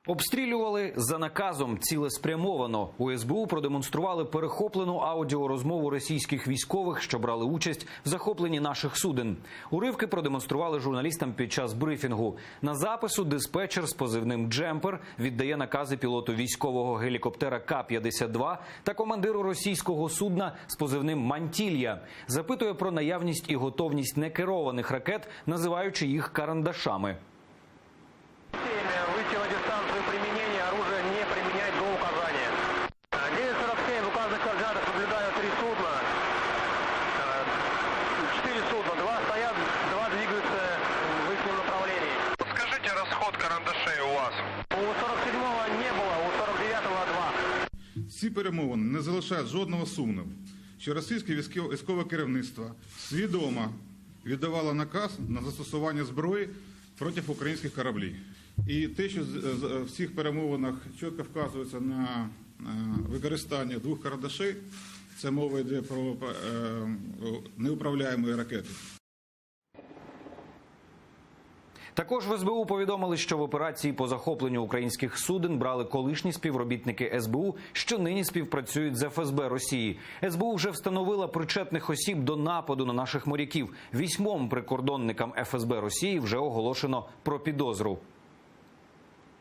Обстрілювали за наказом цілеспрямовано. У СБУ продемонстрували перехоплену аудіорозмову російських військових, що брали участь в захопленні наших суден. Уривки продемонстрували журналістам під час брифінгу. На запису диспетчер з позивним «Джемпер» віддає накази пілоту військового гелікоптера К-52 та командиру російського судна з позивним «Мантілья». Запитує про наявність і готовність некерованих ракет, називаючи їх «карандашами». Выйти на дистанцию применения оружия не применять до указания. 9:47 в указанных координатах наблюдаю 3 судна. 4 судна. 2 стоят, 2 двигаются в их направлении. Скажите, расход карандашей у вас? У 47-го не было, у 49-го 2. Ці перемовини не залишають жодного сумніву, що російське військове керівництво свідомо віддавало наказ на застосування зброї проти українських кораблів. І те, що в цих перемовинах чітко вказується на використання 2 карандашей, це мова йде про неуправляємі ракети. Також в СБУ повідомили, що в операції по захопленню українських суден брали колишні співробітники СБУ, що нині співпрацюють з ФСБ Росії. СБУ вже встановила причетних осіб до нападу на наших моряків. 8 прикордонникам ФСБ Росії вже оголошено про підозру.